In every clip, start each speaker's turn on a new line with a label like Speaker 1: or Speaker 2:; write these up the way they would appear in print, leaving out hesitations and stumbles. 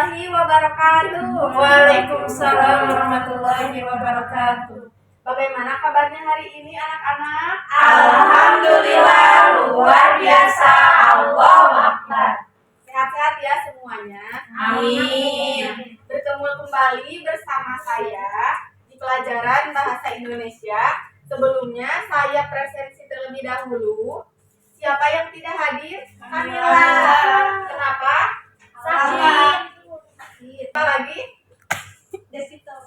Speaker 1: warahmatullahi wabarakatuh.
Speaker 2: Waalaikumsalam warahmatullahi wabarakatuh.
Speaker 1: Bagaimana kabarnya hari ini anak-anak?
Speaker 2: Alhamdulillah luar biasa. Allahu Akbar.
Speaker 1: Sehat-sehat ya semuanya.
Speaker 2: Amin.
Speaker 1: Bertemu kembali bersama saya di pelajaran Bahasa Indonesia. Sebelumnya saya presensi terlebih dahulu. Siapa yang tidak hadir? Kamila. Kenapa? Sakit. Apa lagi?
Speaker 3: Desito,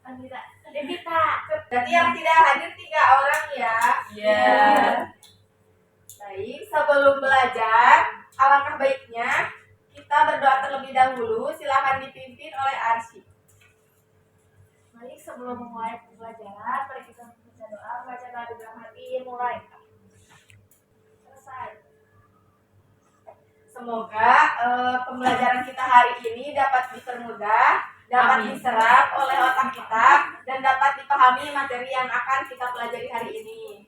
Speaker 3: Kamila,
Speaker 1: Devita. Berarti yang tidak hadir 3 orang ya.
Speaker 2: Ya.
Speaker 1: Baik, sebelum belajar, alangkah baiknya kita berdoa terlebih dahulu. Silakan dipimpin oleh Arsy.
Speaker 3: Baik, sebelum memulai pembelajaran, mari kita membaca doa, membaca doa di dalam hati, mulai. Selesai.
Speaker 1: Semoga pembelajaran kita hari ini dapat dipermudah, dapat
Speaker 2: Amin.
Speaker 1: diserap oleh otak kita, dan dapat dipahami materi yang akan kita pelajari hari ini.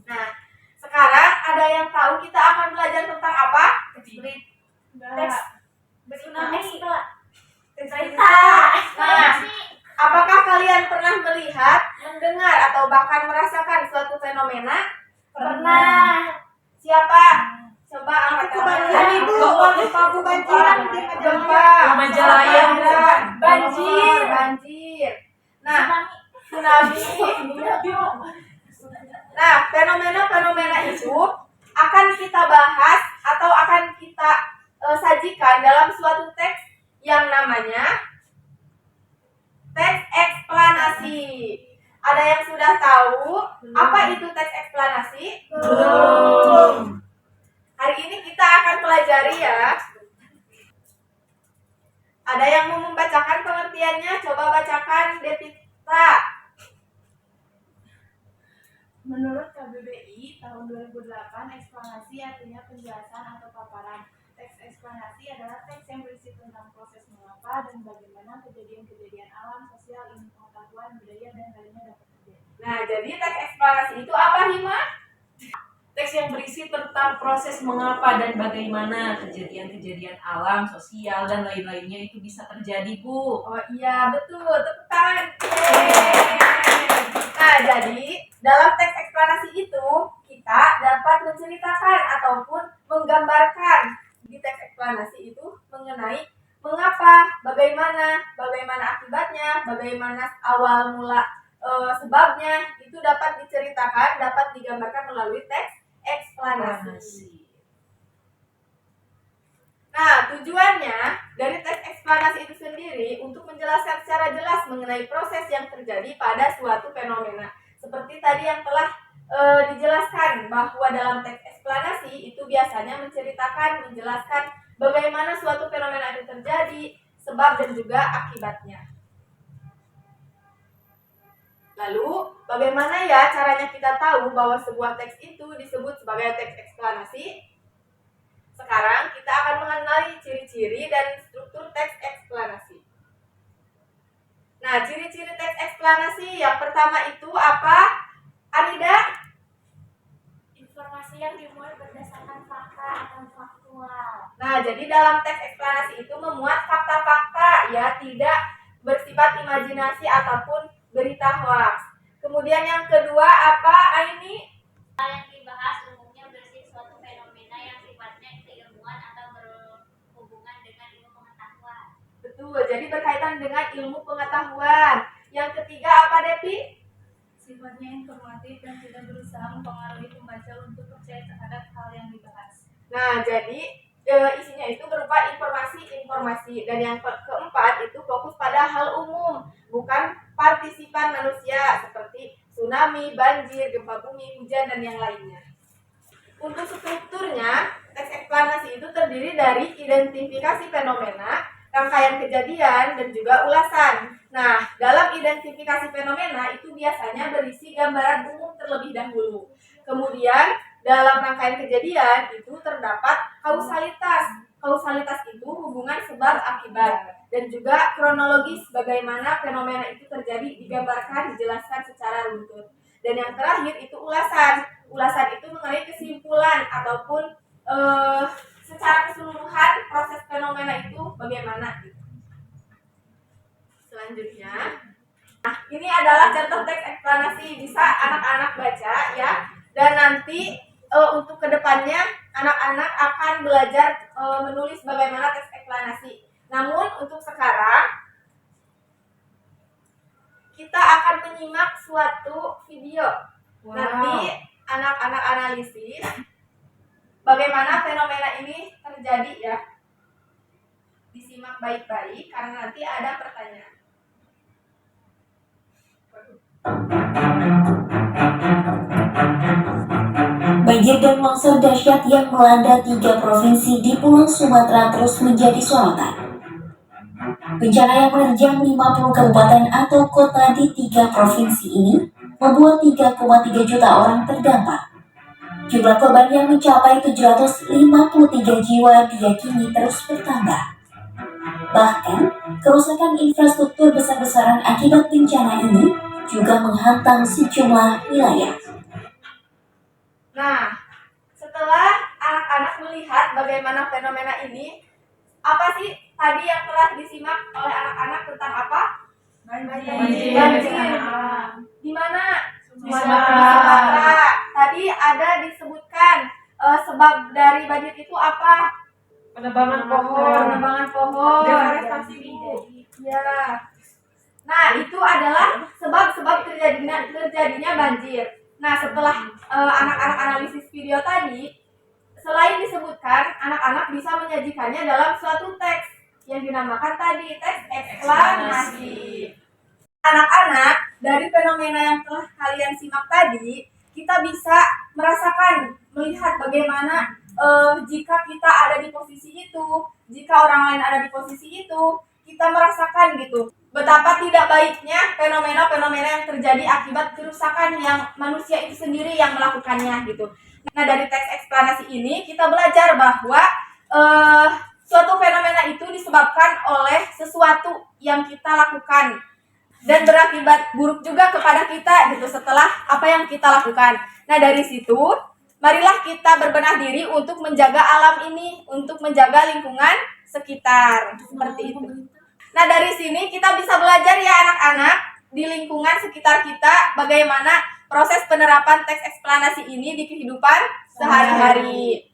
Speaker 1: Nah, sekarang ada yang tahu kita akan belajar tentang apa?
Speaker 3: Teks
Speaker 1: Tsunami.
Speaker 3: Cerita.
Speaker 1: Nah, apakah kalian pernah melihat, mendengar, atau bahkan merasakan suatu fenomena?
Speaker 3: Pernah.
Speaker 1: Siapa? Coba angkat tangan. Gempa,
Speaker 2: Majalaya.
Speaker 1: banjir. Nah, tsunami. Nah, fenomena-fenomena itu akan kita bahas atau akan kita sajikan dalam suatu teks yang namanya teks eksplanasi. Ada yang sudah tahu apa itu teks eksplanasi?
Speaker 2: Belum.
Speaker 1: Hari ini kita akan pelajari ya. Ada yang mau membacakan pengertiannya? Coba bacakan, Devita.
Speaker 3: Menurut KBBI tahun 2008, eksplanasi artinya penjelasan atau paparan. Teks eksplanasi adalah teks yang berisi tentang proses mengapa dan bagaimana kejadian-kejadian alam, sosial, ilmu pengetahuan, budaya, dan lainnya dapat terjadi.
Speaker 1: Nah, jadi teks eksplanasi itu apa, Hima?
Speaker 2: Teks yang berisi tentang proses mengapa dan bagaimana kejadian-kejadian alam, sosial, dan lain-lainnya itu bisa terjadi, Bu.
Speaker 1: Oh iya, betul. Tepuk tangan. Yeay. Nah, jadi dalam teks eksplanasi itu kita dapat menceritakan ataupun menggambarkan di teks eksplanasi itu mengenai mengapa, bagaimana akibatnya, bagaimana awal mula sebabnya itu dapat diceritakan, dapat digambarkan melalui teks eksplanasi. Nah, tujuannya dari teks eksplanasi itu sendiri untuk menjelaskan secara jelas mengenai proses yang terjadi pada suatu fenomena. Seperti tadi yang telah dijelaskan bahwa dalam teks eksplanasi itu biasanya menceritakan, menjelaskan bagaimana suatu fenomena itu terjadi, sebab dan juga akibatnya. Lalu, bagaimana ya caranya kita tahu bahwa sebuah teks itu disebut sebagai teks eksplanasi? Sekarang kita akan mengenali ciri-ciri dan struktur teks eksplanasi. Nah, ciri-ciri teks eksplanasi yang pertama itu apa? Anida?
Speaker 3: Informasi yang dimuat berdasarkan fakta atau faktual.
Speaker 1: Nah, jadi dalam teks eksplanasi itu memuat fakta-fakta, ya, tidak bersifat imajinasi ataupun berita hoax. Kemudian yang kedua apa, Aini?
Speaker 4: Yang dibahas umumnya berisi suatu fenomena yang sifatnya keilmuan atau berhubungan dengan ilmu pengetahuan.
Speaker 1: Betul, jadi berkaitan dengan ilmu pengetahuan. Yang ketiga apa, Devi?
Speaker 3: Sifatnya informatif dan tidak berusaha mempengaruhi pembaca untuk percaya terhadap hal yang dibahas.
Speaker 1: Nah, jadi isinya itu berupa informasi. Dan yang keempat itu fokus pada hal umum, bukan partisipan manusia seperti tsunami, banjir, gempa bumi, hujan, dan yang lainnya. Untuk strukturnya, teks eksplanasi itu terdiri dari identifikasi fenomena, rangkaian kejadian, dan juga ulasan. Nah, dalam identifikasi fenomena itu biasanya berisi gambaran umum terlebih dahulu. Kemudian, dalam rangkaian kejadian itu terdapat kausalitas. Kausalitas itu hubungan sebab akibat. Dan juga kronologis bagaimana fenomena itu terjadi digambarkan, dijelaskan secara runtut. Dan yang terakhir itu ulasan. Ulasan itu mengenai kesimpulan ataupun secara keseluruhan proses fenomena itu bagaimana gitu. adalah contoh teks eksplanasi, bisa anak-anak baca ya. Dan nanti untuk kedepannya anak-anak akan belajar menulis bagaimana teks eksplanasi. Namun untuk sekarang kita akan menyimak suatu video. Nanti anak-anak analisis bagaimana fenomena ini terjadi ya. Disimak baik-baik karena nanti ada pertanyaan.
Speaker 5: Banjir dan longsor dahsyat yang melanda 3 provinsi di Pulau Sumatera terus menjadi sorotan. Bencana yang menerjang 50 kabupaten atau kota di 3 provinsi ini membuat 3,3 juta orang terdampak. Jumlah korban yang mencapai 753 jiwa diyakini terus bertambah. Bahkan, kerusakan infrastruktur besar-besaran akibat bencana ini juga menghantam sejumlah wilayah.
Speaker 1: Nah, setelah anak-anak melihat bagaimana fenomena ini, apa sih tadi yang telah disimak oleh anak-anak tentang apa?
Speaker 3: Banjir.
Speaker 1: Banjir. Di mana? Di Sumatera. Tadi ada disebutkan sebab dari banjir itu apa?
Speaker 2: Penebangan pohon.
Speaker 1: Penebangan pohon.
Speaker 2: Deforestasi.
Speaker 1: Ya. Nah, itu adalah sebab-sebab terjadinya banjir. Nah, setelah anak-anak analisis video tadi, selain disebutkan, anak-anak bisa menyajikannya dalam suatu teks yang dinamakan tadi teks eksplanasi. Anak-anak, dari fenomena yang telah kalian simak tadi, kita bisa merasakan, melihat bagaimana jika kita ada di posisi itu, jika orang lain ada di posisi itu, kita merasakan gitu betapa tidak baiknya fenomena-fenomena yang terjadi akibat kerusakan yang manusia itu sendiri yang melakukannya gitu. Nah, dari teks eksplanasi ini kita belajar bahwa suatu fenomena itu disebabkan oleh sesuatu yang kita lakukan dan berakibat buruk juga kepada kita gitu setelah apa yang kita lakukan. Nah, dari situ marilah kita berbenah diri untuk menjaga alam ini, untuk menjaga lingkungan sekitar seperti itu. Nah, dari sini kita bisa belajar ya anak-anak di lingkungan sekitar kita bagaimana proses penerapan teks eksplanasi ini di kehidupan sehari-hari.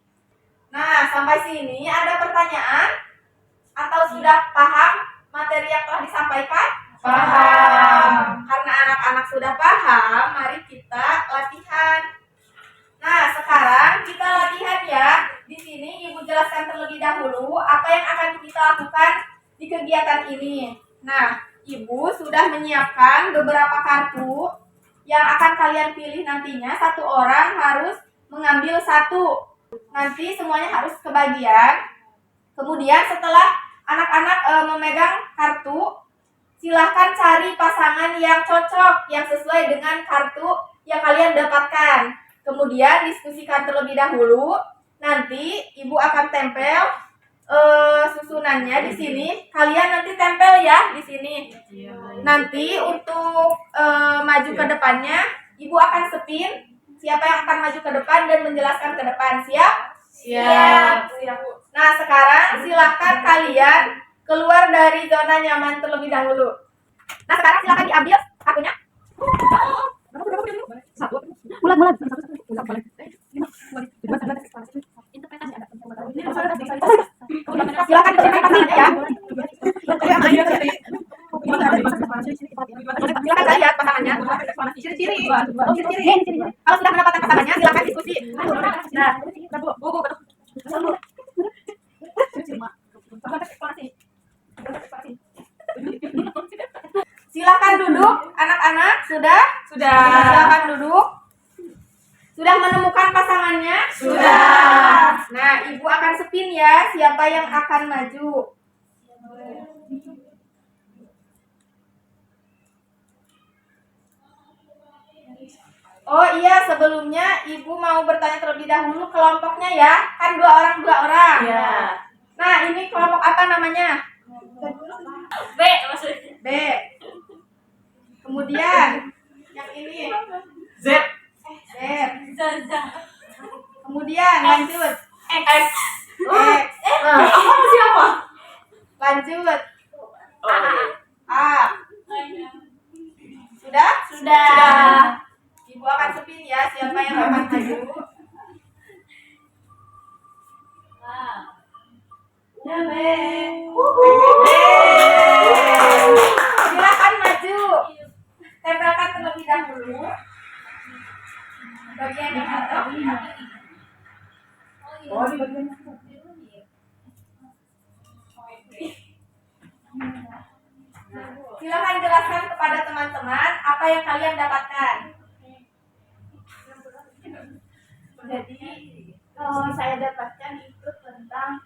Speaker 1: Nah, sampai sini ada pertanyaan atau sudah paham materi yang telah disampaikan?
Speaker 2: Paham.
Speaker 1: Karena anak-anak sudah paham, mari kita latihan. Nah, sekarang kita latihan ya. Di sini Ibu jelaskan terlebih dahulu apa yang akan kita lakukan di kegiatan ini. Nah, Ibu sudah menyiapkan beberapa kartu yang akan kalian pilih nantinya. Satu orang harus mengambil satu. Nanti semuanya harus kebagian. Kemudian setelah anak-anak memegang kartu, silahkan cari pasangan yang cocok, yang sesuai dengan kartu yang kalian dapatkan. Kemudian diskusikan terlebih dahulu. Nanti Ibu akan tempel susunannya di sini. Kalian nanti tempel ya di sini. Nanti untuk maju ke depannya, Ibu akan spin. Siapa yang akan maju ke depan dan menjelaskan ke depan? Siap?
Speaker 2: Siap.
Speaker 1: Nah, sekarang silahkan kalian keluar dari zona nyaman terlebih dahulu. Nah, sekarang silahkan diambil kartunya. Silakan diinterpretasinya ya. Silakan lihat pasangannya. Ciri-ciri. Kalau sudah mendapatkan pasangannya, silakan diskusi. Nah, silakan duduk, anak-anak. Sudah?
Speaker 2: Sudah.
Speaker 1: Silakan duduk. Sudah menemukan pasangannya?
Speaker 2: Sudah.
Speaker 1: Nah, Ibu akan spin ya, siapa yang akan maju. Oh iya, sebelumnya Ibu mau bertanya terlebih dahulu kelompoknya ya. Kan dua orang.
Speaker 2: Iya.
Speaker 1: Nah, ini kelompok apa namanya?
Speaker 4: B maksudnya.
Speaker 1: B. Kemudian yang ini
Speaker 2: Z.
Speaker 1: Z. Kemudian lanjut
Speaker 4: X.
Speaker 1: X.
Speaker 2: Siapa?
Speaker 1: Lanjut
Speaker 2: Oh, iya.
Speaker 1: A. Sudah?
Speaker 4: Sudah.
Speaker 1: Ibu akan spin ya, siapa yang akan maju. Silakan maju. Tempelkan terlebih dahulu bagian yang cocok. Oh, di bagian silakan jelaskan kepada teman-teman apa yang kalian dapatkan.
Speaker 3: Jadi saya dapatkan itu tentang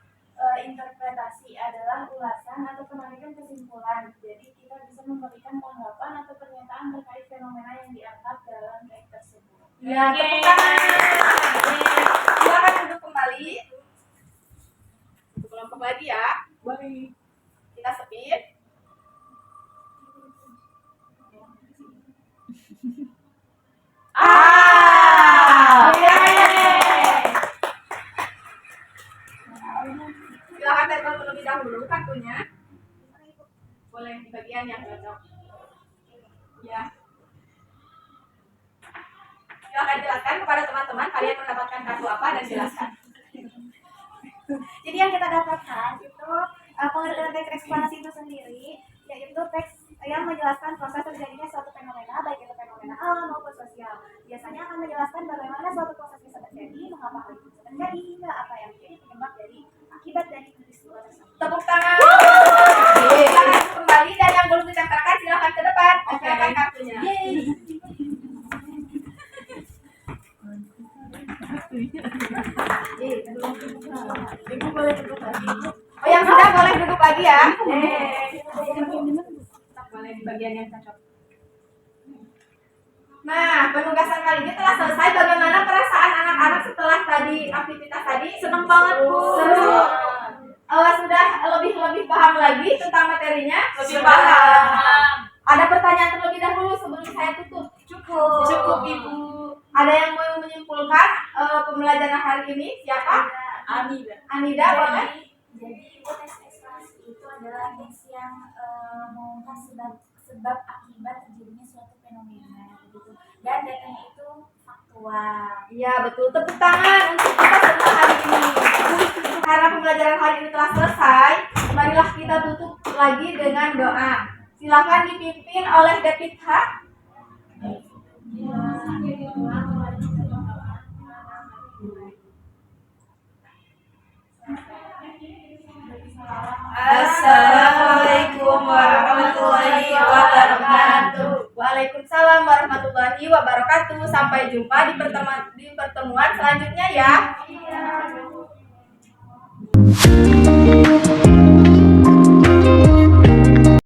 Speaker 3: interpretasi adalah ulasan atau penarikan kesimpulan. Jadi kita bisa memberikan tanggapan atau pernyataan terkait fenomena yang diangkat dalam teks tersebut.
Speaker 1: Ya, tepuk tangan. Silakan duduk kembali. Satu kelompok lagi ya. Boleh. Kita spin. Silakan tempel terlebih dahulu kartunya. Boleh di bagian yang cocok. Ya. Silakan jelaskan kepada teman-teman kalian mendapatkan kartu apa dan jelaskan.
Speaker 6: Jadi yang kita dapatkan itu pengertian teks eksplanasi itu sendiri, yaitu teks yang menjelaskan proses terjadinya suatu fenomena, baik itu fenomena alam maupun sosial. Biasanya akan menjelaskan bagaimana suatu proses bisa terjadi, mengapa hal itu bisa terjadi, hingga apa yang menjadi penyebab dari akibat dari peristiwa tersebut.
Speaker 1: Tepuk tangan. Silakan kembali dan yang belum ditempelkan silakan ke depan. Tempelkan kartunya. Ibu boleh duduk lagi. Oh, yang sudah boleh duduk lagi ya. Boleh di bagian yang cocok. Nah, penugasan kali ini telah selesai. Bagaimana perasaan anak-anak setelah tadi aktivitas tadi? Senang banget, Bu. Seru. Sudah lebih paham lagi tentang materinya?
Speaker 2: Lebih paham.
Speaker 1: Ada pertanyaan terlebih dahulu sebelum saya tutup? Cukup, Ibu. Ada yang mau menyimpulkan pembelajaran hari ini? Siapa? Anida, boleh?
Speaker 6: Jadi teks eksplanasi itu adalah teks yang mengungkap sebab akibat terjadinya suatu fenomena, begitu. Dan datanya itu faktual.
Speaker 1: Iya, betul. Tepuk tangan untuk kita semua hari ini. Karena pembelajaran hari ini telah selesai, marilah kita tutup lagi dengan doa. Silakan dipimpin oleh David H.
Speaker 2: Assalamualaikum warahmatullahi wabarakatuh.
Speaker 1: Waalaikumsalam warahmatullahi wabarakatuh. Sampai jumpa di pertemuan selanjutnya ya.